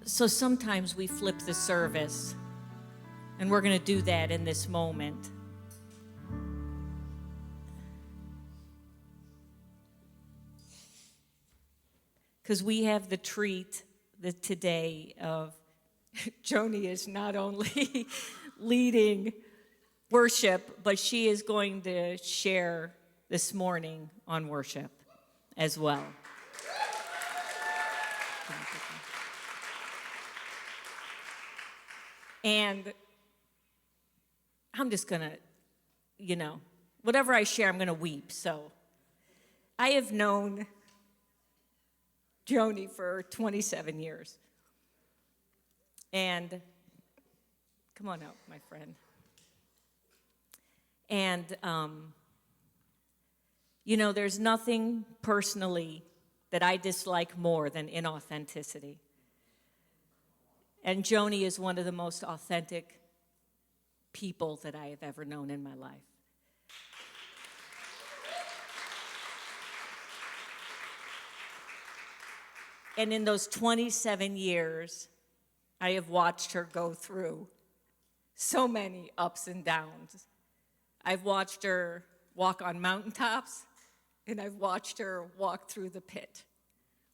So sometimes we flip the service, and we're going to do that in this moment. Because we have the treat today of Joni is not only leading worship, but she is going to share this morning on worship as well. And I'm just going to, whatever I share, I'm going to weep. So I have known Joni for 27 years. And come on out, my friend. And, there's nothing personally that I dislike more than inauthenticity. And Joni is one of the most authentic people that I have ever known in my life. And in those 27 years, I have watched her go through so many ups and downs. I've watched her walk on mountaintops, and I've watched her walk through the pit.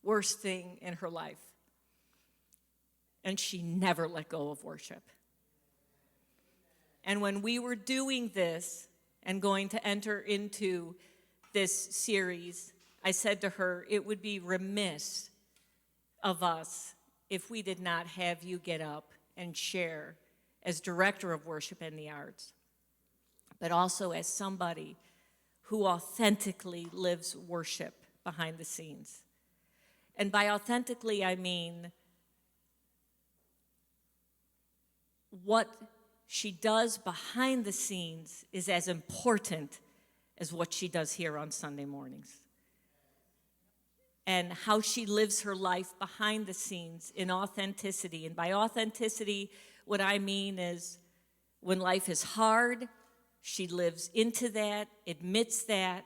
Worst thing in her life. And she never let go of worship. And when we were doing this and going to enter into this series, I said to her, it would be remiss of us if we did not have you get up and share as director of worship and the arts, but also as somebody who authentically lives worship behind the scenes. And by authentically, I mean what she does behind the scenes is as important as what she does here on Sunday mornings. And how she lives her life behind the scenes in authenticity. And by authenticity, what I mean is when life is hard, she lives into that, admits that,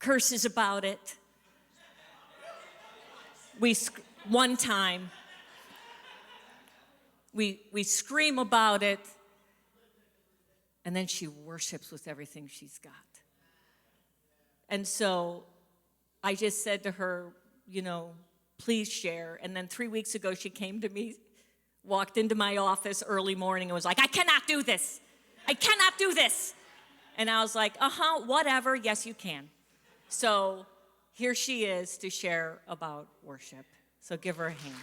curses about it. One time, we scream about it, and then she worships with everything she's got. And so I just said to her, please share. And then 3 weeks ago, she came to me, walked into my office early morning and was like, I cannot do this. I cannot do this. And I was like, whatever. Yes, you can. So here she is to share about worship. So give her a hand.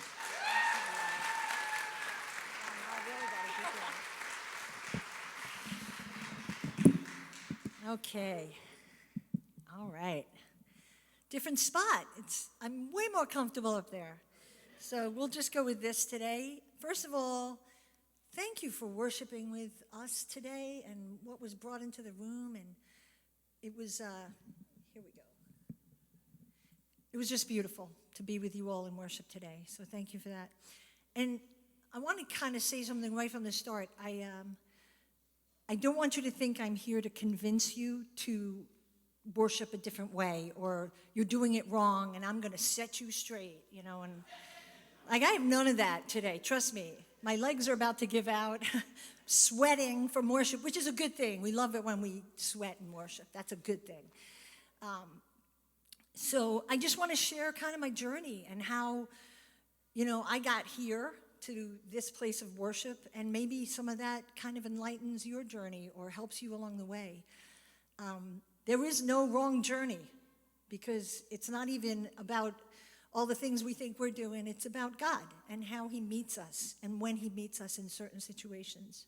Okay. All right. Different spot. I'm way more comfortable up there. So we'll just go with this today. First of all, thank you for worshiping with us today and what was brought into the room. And it was, here we go. It was just beautiful to be with you all in worship today. So thank you for that. And I want to kind of say something right from the start. I don't want you to think I'm here to convince you to worship a different way or you're doing it wrong and I'm going to set you straight, and I have none of that today. Trust me. My legs are about to give out, sweating from worship, which is a good thing. We love it when we sweat in worship. That's a good thing. So I just want to share kind of my journey and how, I got here to this place of worship, and maybe some of that kind of enlightens your journey or helps you along the way. There is no wrong journey because it's not even about all the things we think we're doing. It's about God and how he meets us and when he meets us in certain situations.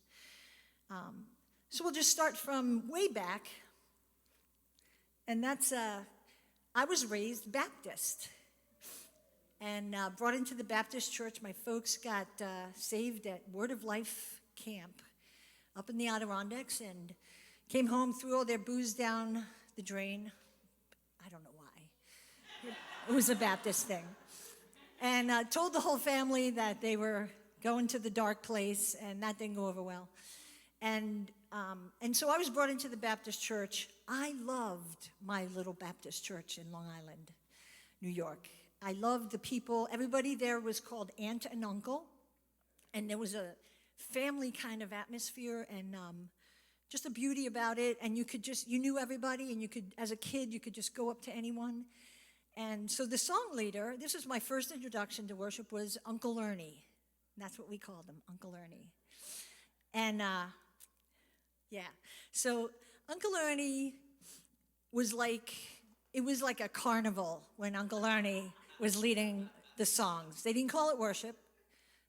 So we'll just start from way back. And that's, I was raised Baptist and brought into the Baptist church. My folks got saved at Word of Life camp up in the Adirondacks and came home, threw all their booze down the drain. I don't know why. It was a Baptist thing. And told the whole family that they were going to the dark place, and that didn't go over well. And so I was brought into the Baptist church. I loved my little Baptist church in Long Island, New York. I loved the people. Everybody there was called aunt and uncle, and there was a family kind of atmosphere and just a beauty about it. And you knew everybody, and as a kid, you could just go up to anyone. And so the song leader, this was my first introduction to worship, was Uncle Ernie. That's what we called him, Uncle Ernie. And so Uncle Ernie was it was like a carnival when Uncle Ernie was leading the songs. They didn't call it worship.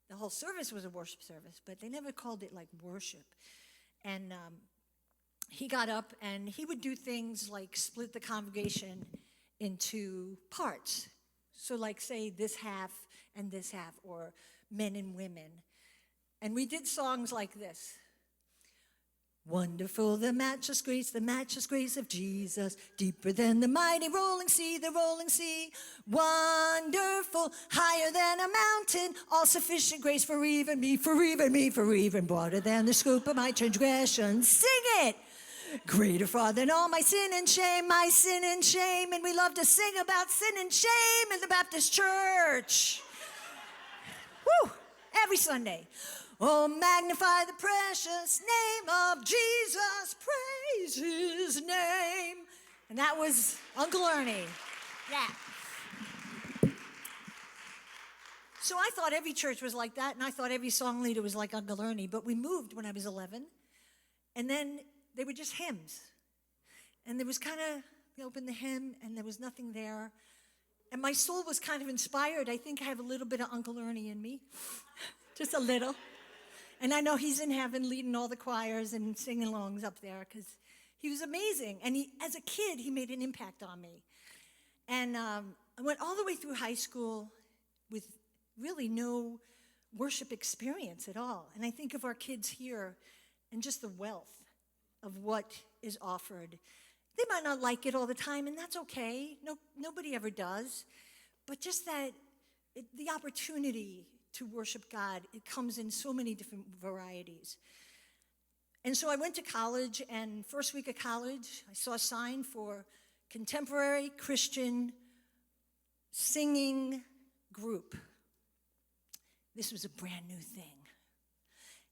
The whole service was a worship service, but they never called it like worship. And he got up and he would do things like split the congregation into parts. So like say this half and this half, or men and women. And we did songs like this. Wonderful, the matchless grace of Jesus, deeper than the mighty rolling sea, the rolling sea. Wonderful, higher than a mountain, all sufficient grace for even me, for even me, for even broader than the scope of my transgression. Sing it! Greater far than all my sin and shame, my sin and shame. And we love to sing about sin and shame in the Baptist church. Woo! Every Sunday. Oh, magnify the precious name of Jesus, praise his name. And that was Uncle Ernie. Yeah. So I thought every church was like that, and I thought every song leader was like Uncle Ernie, but we moved when I was 11, and then they were just hymns. And there was kind of, we opened the hymn, and there was nothing there. And my soul was kind of inspired. I think I have a little bit of Uncle Ernie in me, just a little. And I know he's in heaven leading all the choirs and sing-alongs up there because he was amazing. And as a kid, he made an impact on me. And I went all the way through high school with really no worship experience at all. And I think of our kids here and just the wealth of what is offered. They might not like it all the time, and that's okay. Nobody ever does. But just the opportunity to worship God, it comes in so many different varieties. And so I went to college, and first week of college, I saw a sign for contemporary Christian singing group. This was a brand new thing.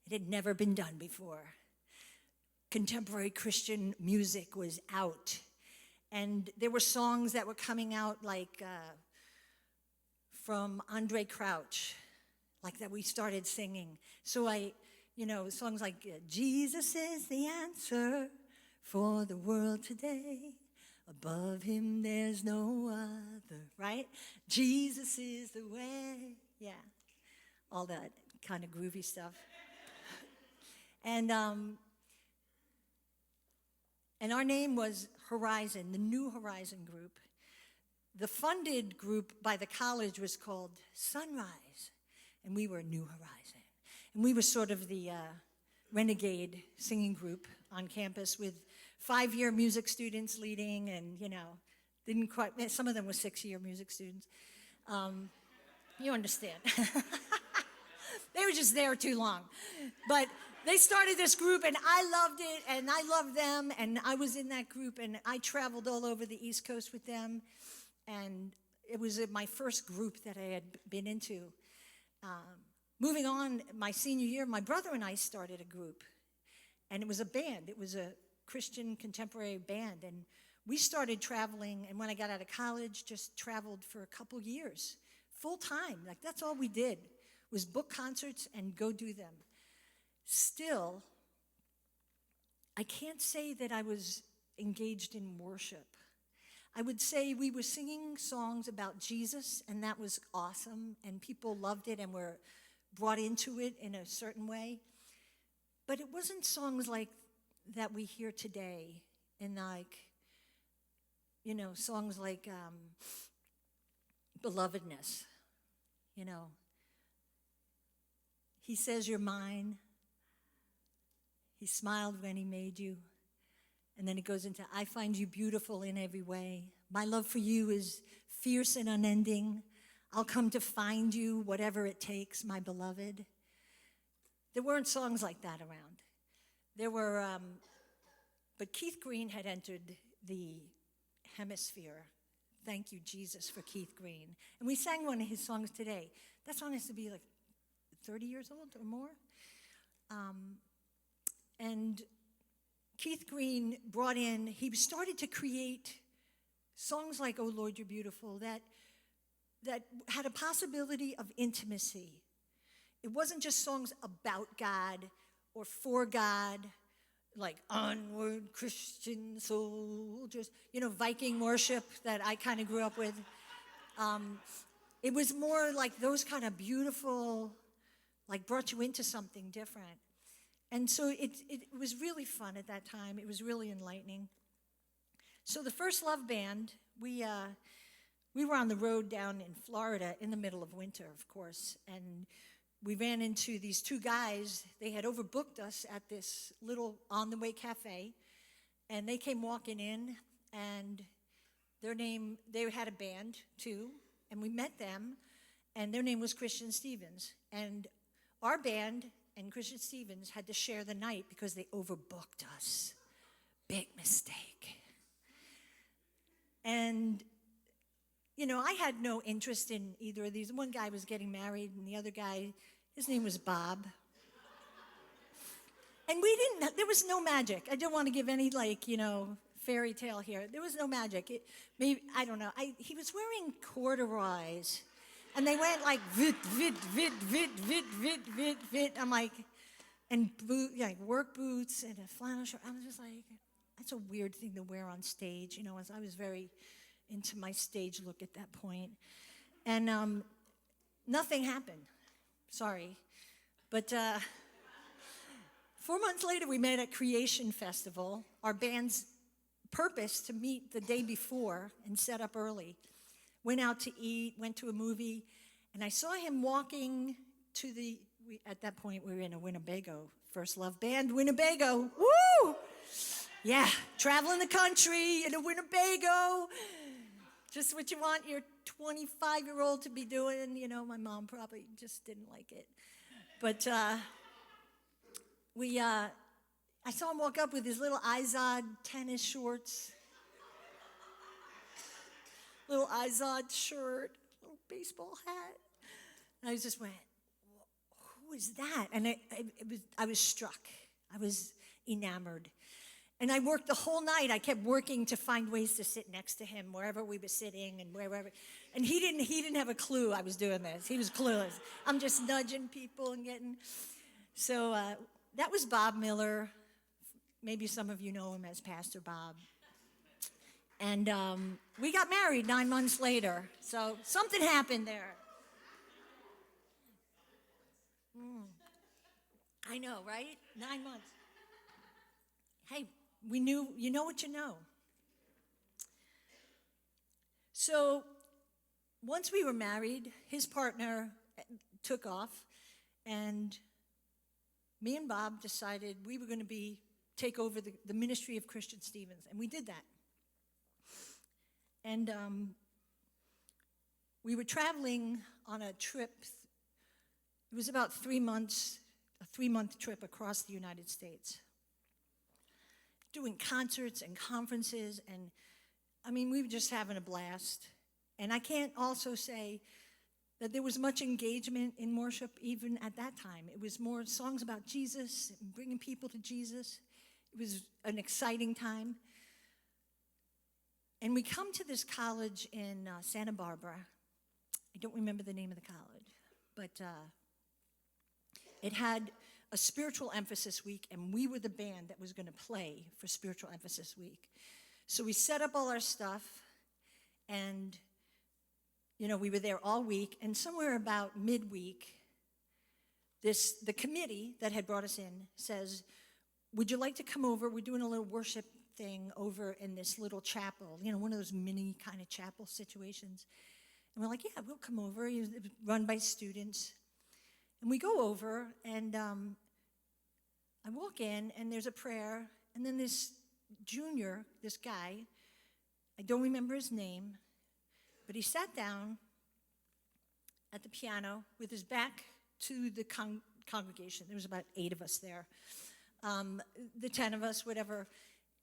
It had never been done before. Contemporary Christian music was out. And there were songs that were coming out like from Andre Crouch, like that we started singing. So songs like Jesus is the answer for the world today. Above him there's no other, right? Jesus is the way. Yeah, all that kind of groovy stuff. And our name was Horizon, the New Horizon group. The funded group by the college was called Sunrise, and we were New Horizon. And we were sort of the renegade singing group on campus with 5-year music students leading, and, didn't quite, some of them were 6-year music students. You understand. They were just there too long. But they started this group, and I loved it, and I loved them, and I was in that group, and I traveled all over the East Coast with them, and it was my first group that I had been into. Moving on, my senior year, my brother and I started a group, and it was a band. It was a Christian contemporary band, and we started traveling, and when I got out of college, just traveled for a couple years, full time. Like, that's all we did, was book concerts and go do them. Still, I can't say that I was engaged in worship. I would say we were singing songs about Jesus, and that was awesome, and people loved it and were brought into it in a certain way. But it wasn't songs like that we hear today, and songs like Belovedness. He says you're mine. He smiled when he made you. And then it goes into, I find you beautiful in every way. My love for you is fierce and unending. I'll come to find you, whatever it takes, my beloved. There weren't songs like that around. There were, but Keith Green had entered the hemisphere Thank You, Jesus, for Keith Green. And we sang one of his songs today. That song has to be like 30 years old or more. And Keith Green he started to create songs like Oh Lord, You're Beautiful that had a possibility of intimacy. It wasn't just songs about God or for God, like Onward Christian Soldiers, Viking worship that I kind of grew up with. It was more like those kind of beautiful, like brought you into something different. And so it was really fun at that time. It was really enlightening. So the First Love Band, we were on the road down in Florida in the middle of winter, of course, and we ran into these two guys. They had overbooked us at this little on-the-way cafe, and they came walking in, and they had a band too, and we met them, and their name was Christian Stevens. And our band and Christian Stevens had to share the night because they overbooked us. Big mistake. And, I had no interest in either of these. One guy was getting married, and the other guy, his name was Bob. And there was no magic. I don't want to give any, fairy tale here. There was no magic. I don't know. He was wearing corduroys. And they went like, vit, vit, vit, vit, vit, vit, vit, vit. I'm like, and work boots and a flannel shirt. I was just like, that's a weird thing to wear on stage. As I was very into my stage look at that point. And nothing happened. Sorry. But 4 months later, we met at Creation Festival. Our band's purpose to meet the day before and set up early. Went out to eat, went to a movie, and I saw him walking to at that point, we were in a Winnebago, First Love Band, Winnebago. Woo! Yeah, traveling the country in a Winnebago. Just what you want your 25-year-old to be doing. My mom probably just didn't like it. But I saw him walk up with his little Izod tennis shorts, little Izod shirt, little baseball hat. And I just went, who is that? And I was struck. I was enamored. And I worked the whole night. I kept working to find ways to sit next to him wherever we were sitting and wherever. And he didn't have a clue I was doing this. He was clueless. I'm just nudging people and getting. So that was Bob Miller. Maybe some of you know him as Pastor Bob. And we got married 9 months later. So something happened there. I know, right? 9 months. Hey, you know what you know. So once we were married, his partner took off, and me and Bob decided we were going to take over the ministry of Christian Stevens, and we did that. And we were traveling on a trip. It was about 3 months, a 3-month trip across the United States, doing concerts and conferences, and we were just having a blast. And I can't also say that there was much engagement in worship even at that time. It was more songs about Jesus and bringing people to Jesus. It was an exciting time. And we come to this college in Santa Barbara. I don't remember the name of the college, but it had a spiritual emphasis week, and we were the band that was going to play for spiritual emphasis week. So we set up all our stuff, and we were there all week, and somewhere about midweek, the committee that had brought us in says, would you like to come over? We're doing a little worship thing over in this little chapel, one of those mini kind of chapel situations. And we're like, yeah, we'll come over. It was run by students. And we go over, and I walk in, and there's a prayer, and then this guy, I don't remember his name, but he sat down at the piano with his back to the congregation. There was about 8 of us there, the 10 of us, whatever.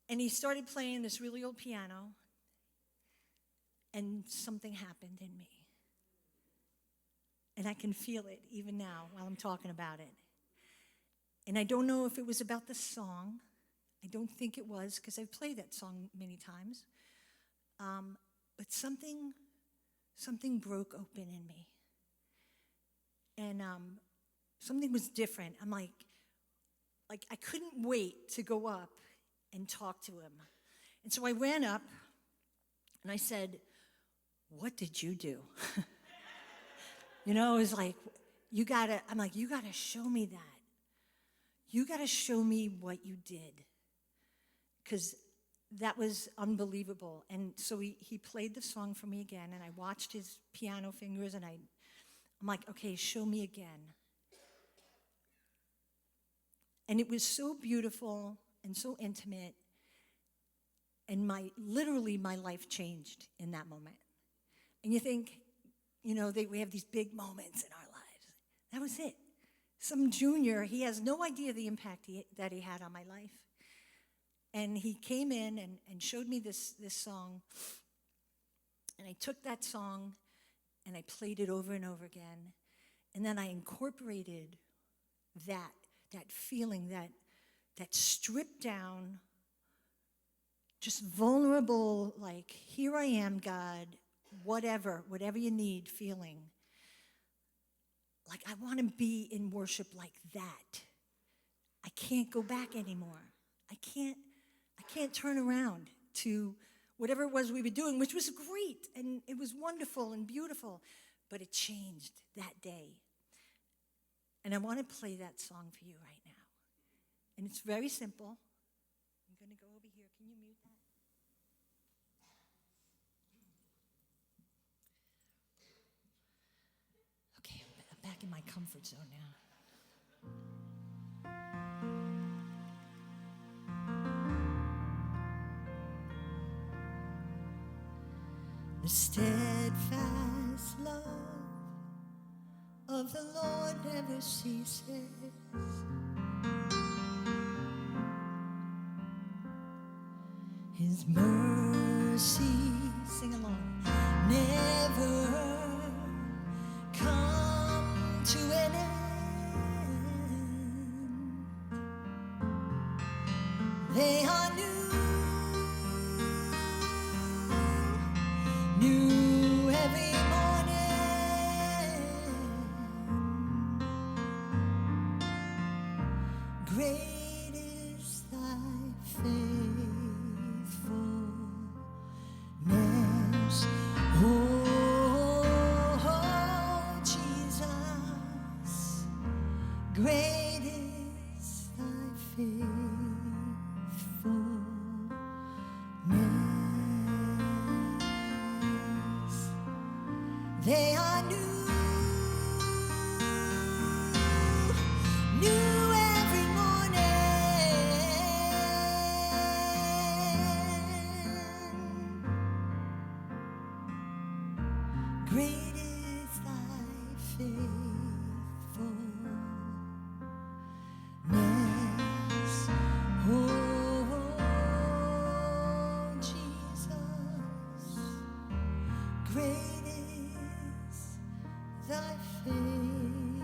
And he started playing this really old piano, and something happened in me. And I can feel it even now while I'm talking about it. And I don't know if it was about the song. I don't think it was, because I've played that song many times. But something broke open in me. And something was different. I'm like I couldn't wait to go up and talk to him. And so I ran up and I said, "What did you do?" You know, it was like, you gotta show me that. You gotta show me what you did. Because that was unbelievable. And so he played the song for me again, and I watched his piano fingers, and I'm like, okay, show me again. And it was so beautiful and so intimate, and literally my life changed in that moment. And you think, we have these big moments in our lives. That was it. Some junior, he has no idea the impact that he had on my life. And he came in and showed me this song. And I took that song and I played it over and over again. And then I incorporated that feeling, that stripped down, just vulnerable, like, here I am, God, whatever you need feeling. Like, I want to be in worship like that. I can't go back anymore. I can't turn around to whatever it was we were doing, which was great, and it was wonderful and beautiful, but it changed that day. And I want to play that song for you right now. And it's very simple. I'm going to go over here. Can you mute that? Okay, I'm back in my comfort zone now. The steadfast love of the Lord never ceases. His mercy, sing along, never come to an end. They are new every morning. Great is thy faithfulness, oh Jesus. Great is thy faithfulness. They are new every morning. Great is thy faithfulness, oh Jesus. Great is thy faithfulness.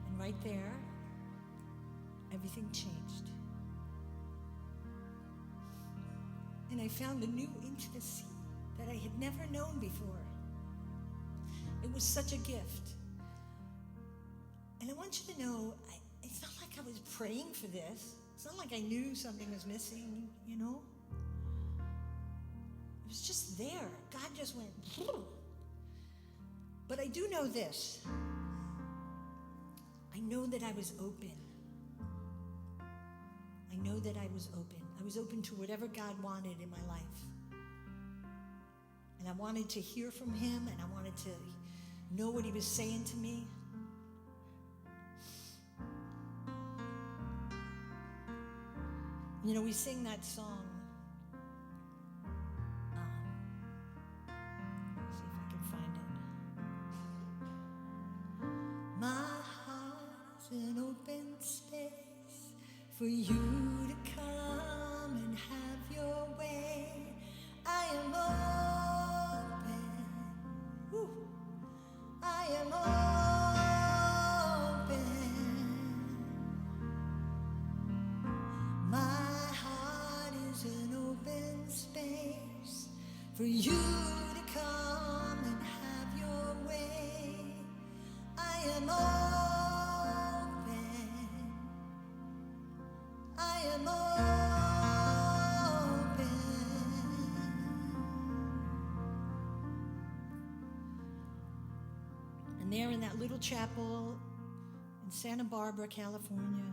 And right there, everything changed. And I found a new intimacy that I had never known before. It was such a gift. And I want you to know, it's not like I was praying for this. It's not like I knew something was missing, It was just there. God just went, phew. But I do know this. I know that I was open. I know that I was open. I was open to whatever God wanted in my life. And I wanted to hear from him, and I wanted to know what he was saying to me. We sing that song. Let's see if I can find it. My heart for you to come and have your way. I am open. Woo. I am open. My heart is an open space for you to come and have your way. I am open. I am open. And there in that little chapel in Santa Barbara, California,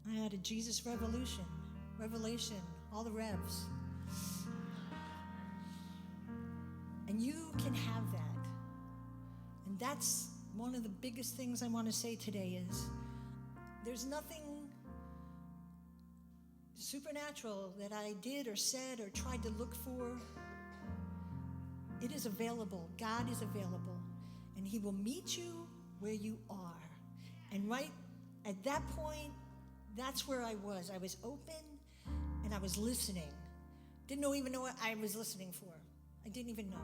I had a Jesus revelation, all the revs. And you can have that. And that's one of the biggest things I want to say today is there's nothing supernatural that I did or said or tried to look for. It is available. God is available. And he will meet you where you are. And right at that point, that's where I was. I was open and I was listening. Didn't even know what I was listening for. I didn't even know.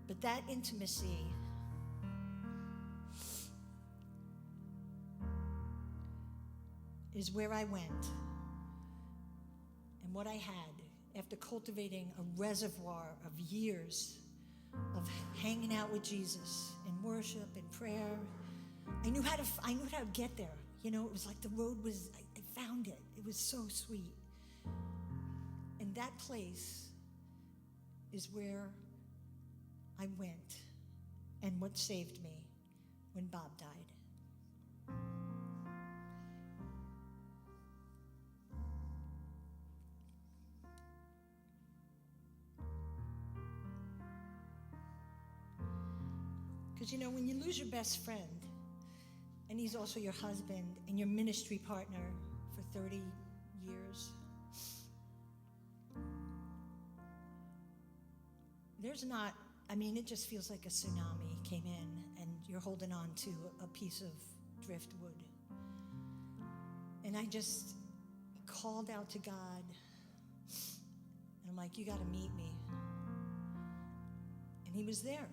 But that intimacy is where I went. And what I had after cultivating a reservoir of years of hanging out with Jesus in worship and prayer, I knew how to get there. You know, it was like the road was, I found it. It was so sweet. And that place is where I went and what saved me when Bob died. Because, you know, when you lose your best friend, and he's also your husband and your ministry partner for 30 years, it just feels like a tsunami came in and you're holding on to a piece of driftwood. And I just called out to God, and I'm like, you got to meet me. And he was there.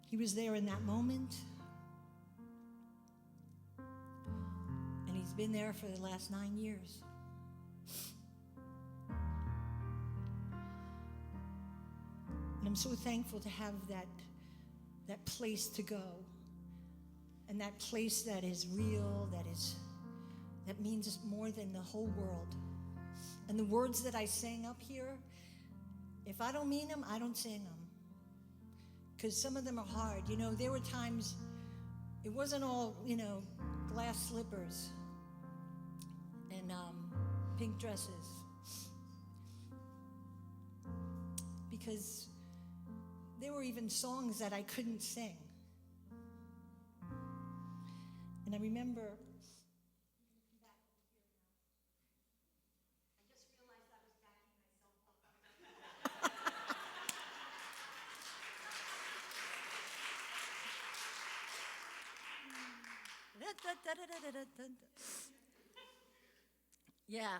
He was there in that moment. And he's been there for the last 9 years. And I'm so thankful to have that place to go. And that place that is real, that means more than the whole world. And the words that I sang up here, if I don't mean them, I don't sing them. Because some of them are hard. You know, there were times, it wasn't all, glass slippers and pink dresses. Because there were even songs that I couldn't sing. And I remember, I just realized I was backing myself up. Yeah.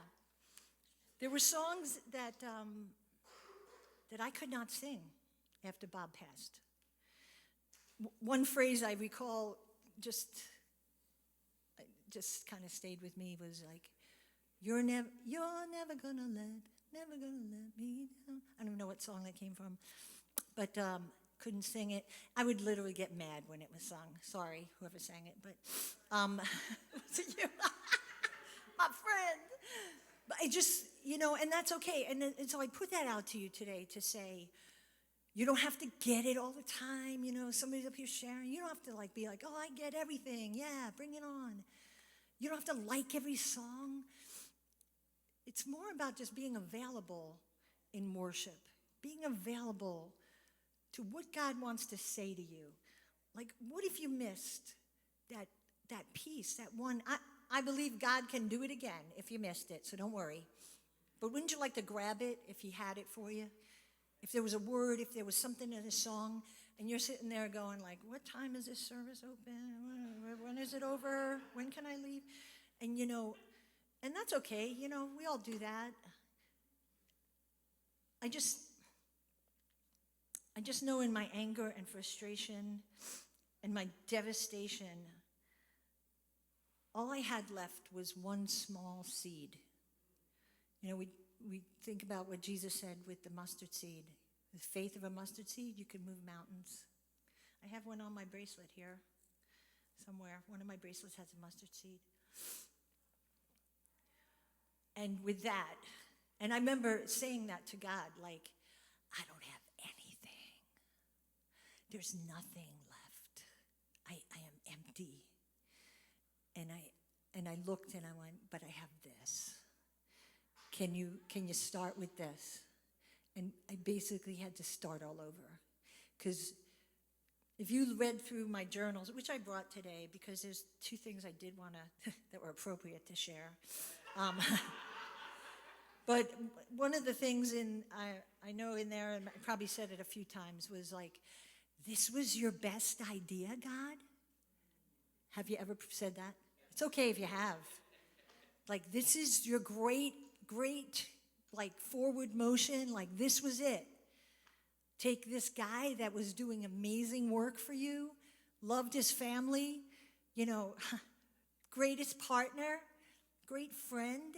There were songs that I could not sing after Bob passed. One phrase I recall just kind of stayed with me was like, you're never gonna let me down. I don't know what song that came from, but couldn't sing it. I would literally get mad when it was sung. Sorry, whoever sang it, but was it you? My friend. But I just, and that's okay. And so I put that out to you today to say, you don't have to get it all the time. Somebody's up here sharing. You don't have to be like, oh, I get everything. Yeah, bring it on. You don't have to like every song. It's more about just being available in worship, being available to what God wants to say to you. Like, what if you missed that piece, that one? I believe God can do it again if you missed it, so don't worry. But wouldn't you like to grab it if he had it for you? If there was a word, if there was something in a song, and you're sitting there going like, what time is this service open? When is it over? When can I leave? And and that's okay, we all do that. I just know in my anger and frustration and my devastation, all I had left was one small seed. We think about what Jesus said with the mustard seed. The faith of a mustard seed, you can move mountains. I have one on my bracelet here somewhere. One of my bracelets has a mustard seed. And with that, and I remember saying that to God, like, I don't have anything. There's nothing left. I am empty. And I looked and I went, but I have this. Can you start with this? And I basically had to start all over. Because if you read through my journals, which I brought today, because there's two things I did want to, that were appropriate to share. But one of the things I know in there, and I probably said it a few times, was like, this was your best idea, God? Have you ever said that? It's okay if you have. Like, this is your great, like, forward motion. Like, this was it. Take this guy that was doing amazing work for you, loved his family, greatest partner, great friend.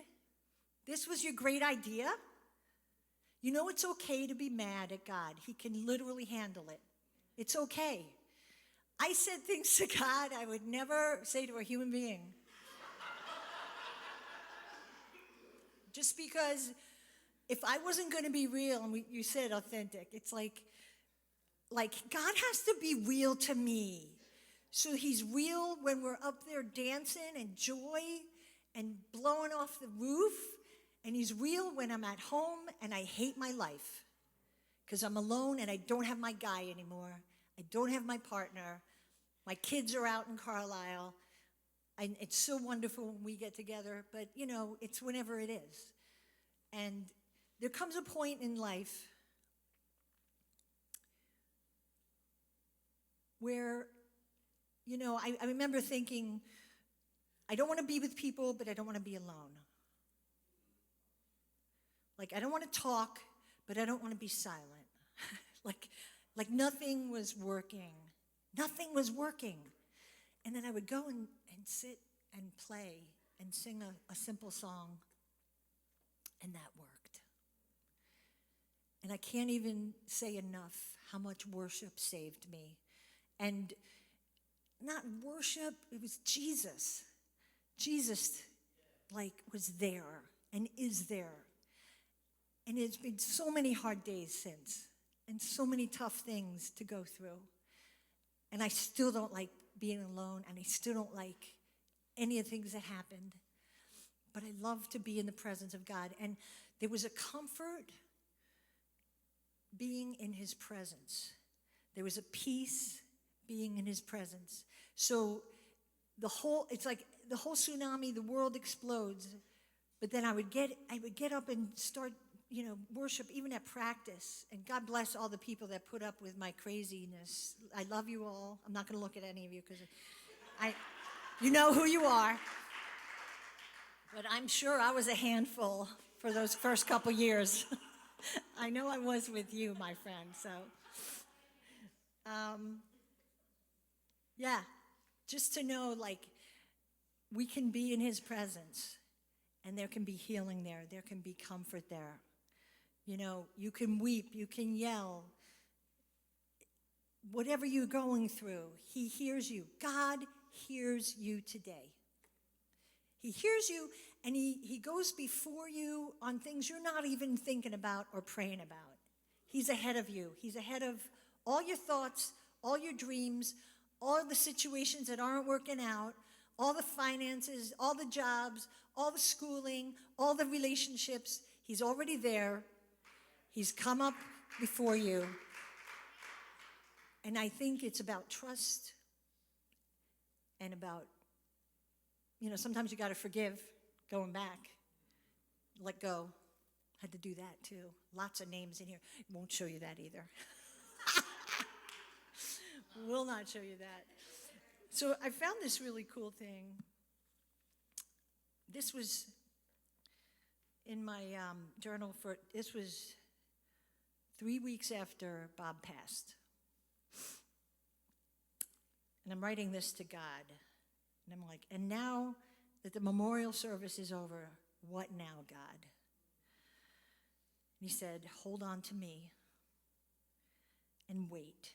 This was your great idea? It's okay to be mad at God. He can literally handle it. It's okay. I said things to God I would never say to a human being. Just because if I wasn't going to be real, and you said authentic, it's like God has to be real to me. So he's real when we're up there dancing and joy and blowing off the roof. And he's real when I'm at home and I hate my life because I'm alone and I don't have my guy anymore. I don't have my partner. My kids are out in Carlisle. And it's so wonderful when we get together, but, it's whenever it is. And there comes a point in life where, I remember thinking, I don't want to be with people, but I don't want to be alone. Like, I don't want to talk, but I don't want to be silent. like nothing was working. Nothing was working. And then I would go and sit and play and sing a simple song, and that worked. And I can't even say enough how much worship saved me. And not worship, it was Jesus. Jesus, was there and is there. And it's been so many hard days since, and so many tough things to go through. And I still don't like being alone, and I still don't like any of the things that happened. But I love to be in the presence of God. And there was a comfort being in his presence. There was a peace being in his presence. So it's like the whole tsunami, the world explodes. But then I would get up and start worship, even at practice. And God bless all the people that put up with my craziness. I love you all. I'm not going to look at any of you because you know who you are. But I'm sure I was a handful for those first couple years. I know I was with you, my friend. So, just to know, we can be in his presence, and there can be healing there. There can be comfort there. You can weep, you can yell. Whatever you're going through, he hears you. God hears you today. He hears you, and he goes before you on things you're not even thinking about or praying about. He's ahead of you. He's ahead of all your thoughts, all your dreams, all the situations that aren't working out, all the finances, all the jobs, all the schooling, all the relationships. He's already there. He's come up before you. And I think it's about trust and about, sometimes you got to forgive, going back, let go, Had to do that too. Lots of names in here. Won't show you that either. Will not show you that. So I found this really cool thing. This was in my journal this was 3 weeks after Bob passed. And I'm writing this to God. And I'm like, and now that the memorial service is over, what now, God? And he said, hold on to me and wait.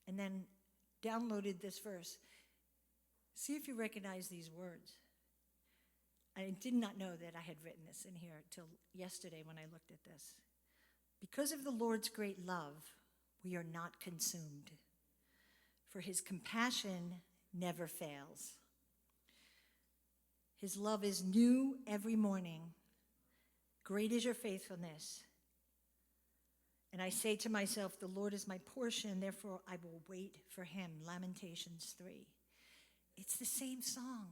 And then downloaded this verse. See if you recognize these words. I did not know that I had written this in here till yesterday when I looked at this. Because of the Lord's great love, we are not consumed, for his compassion never fails. His love is new every morning. Great is your faithfulness. And I say to myself, the Lord is my portion, therefore I will wait for him. Lamentations 3. It's the same song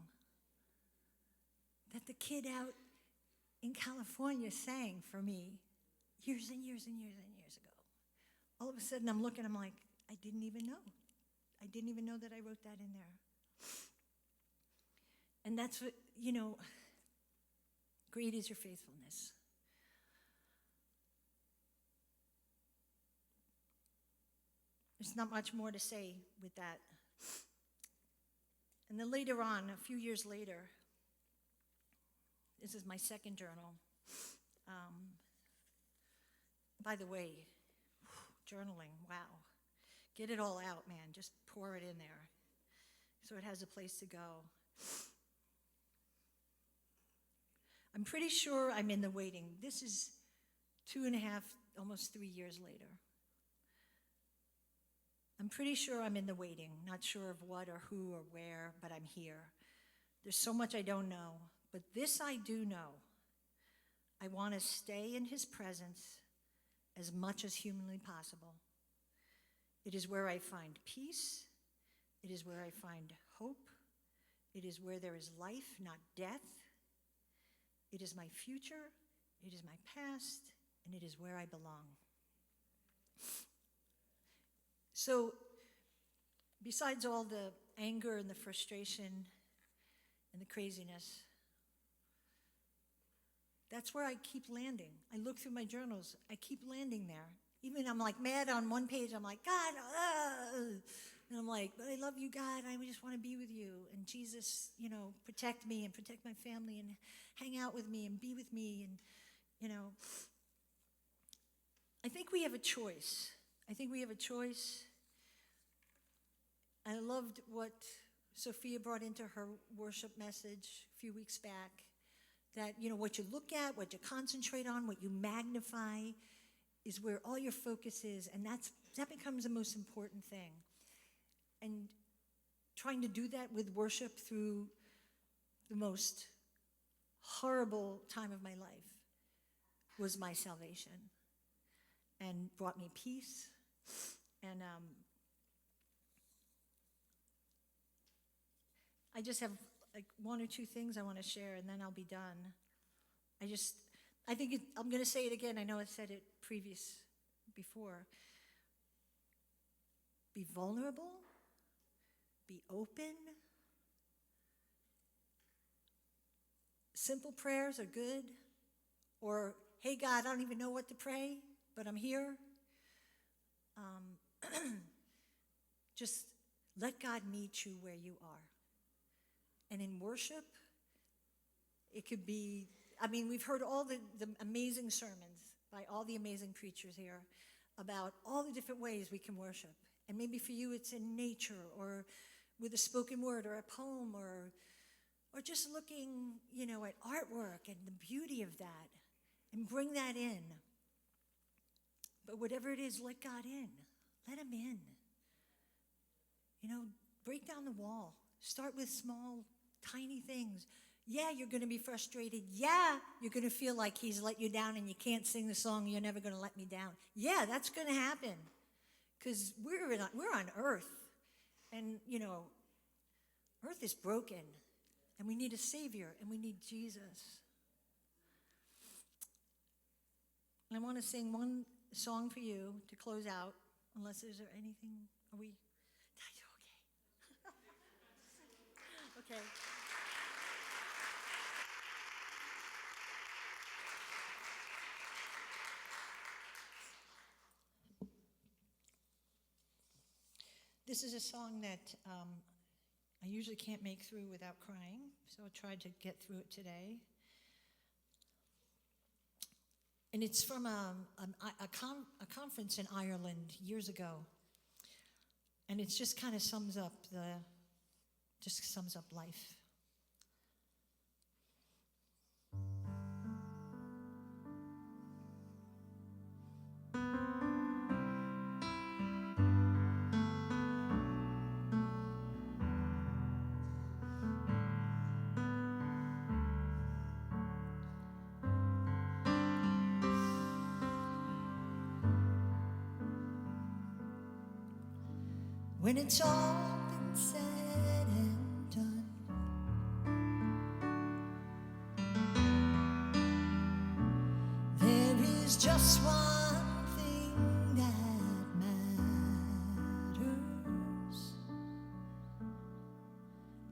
that the kid out in California sang for me years and years and years and years ago. All of a sudden I'm looking, I'm like, I didn't even know. I didn't even know that I wrote that in there. And that's what, great is your faithfulness. There's not much more to say with that. And then later on, a few years later, this is my second journal. By the way, journaling, wow. Get it all out, man. Just pour it in there so it has a place to go. I'm pretty sure I'm in the waiting. This is 2.5, almost 3 years later. I'm pretty sure I'm in the waiting, not sure of what or who or where, but I'm here. There's so much I don't know, but this I do know. I want to stay in his presence as much as humanly possible. It is where I find peace. It is where I find hope. It is where there is life, not death. It is my future. It is my past, and it is where I belong. So, besides all the anger and the frustration and the craziness, that's where I keep landing. I look through my journals. I keep landing there. Even I'm like mad on one page. I'm like, God, and I'm like, but I love you, God. I just want to be with you. And Jesus, protect me and protect my family and hang out with me and be with me. And, I think we have a choice. I loved what Sophia brought into her worship message a few weeks back, that, what you look at, what you concentrate on, what you magnify is where all your focus is, and that becomes the most important thing. And trying to do that with worship through the most horrible time of my life was my salvation and brought me peace. And I just have like one or two things I want to share, and then I'll be done. I'm going to say it again. I know I said it before. Be vulnerable. Be open. Simple prayers are good. Or, hey, God, I don't even know what to pray, but I'm here. Just let God meet you where you are. And in worship, it could be, we've heard all the amazing sermons by all the amazing preachers here about all the different ways we can worship. And maybe for you it's in nature or with a spoken word or a poem or just looking, at artwork and the beauty of that and bring that in. But whatever it is, let God in. Let him in. Break down the wall. Start with small, tiny things. Yeah, you're going to be frustrated. Yeah, you're going to feel like he's let you down and you can't sing the song, you're never going to let me down. Yeah, that's going to happen because we're on earth. And, earth is broken and we need a Savior and we need Jesus. And I want to sing one song for you to close out, unless there's anything, are we, okay. Okay. This is a song that I usually can't make through without crying, so I tried to get through it today. And it's from a conference in Ireland years ago. And it just kind of sums up life. When it's all been said and done, there is just one thing that matters.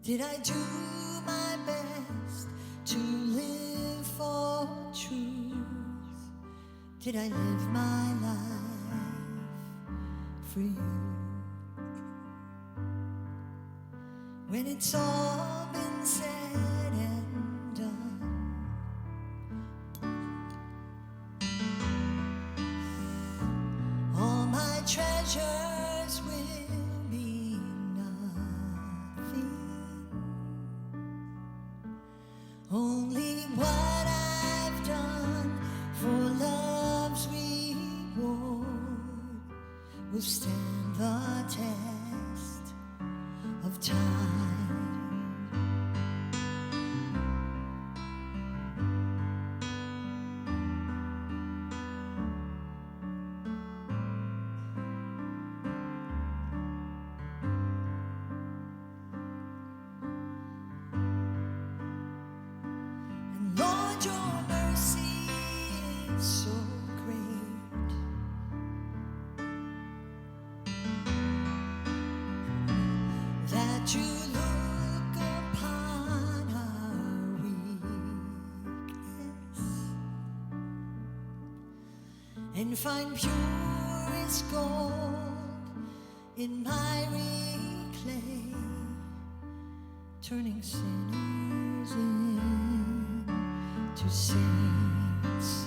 Did I do my best to live for truth? Did I live my life for you? When it's all been said and done, all my treasures will be nothing. Only what I've done for love's reward will stand the test of time. And Lord, your mercy is so great. That you look upon our weakness and find purest gold in miry clay, turning sinners into saints.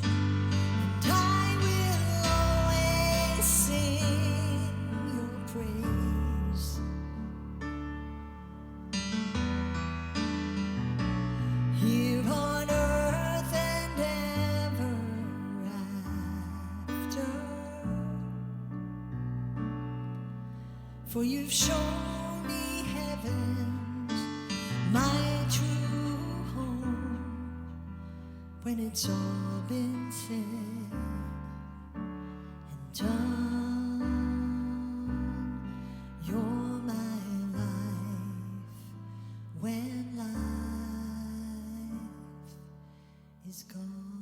And I will always sing your praise. Here on earth and ever after, for you've shown me heaven's my true home. When it's all been said and done, you're my life when life is gone.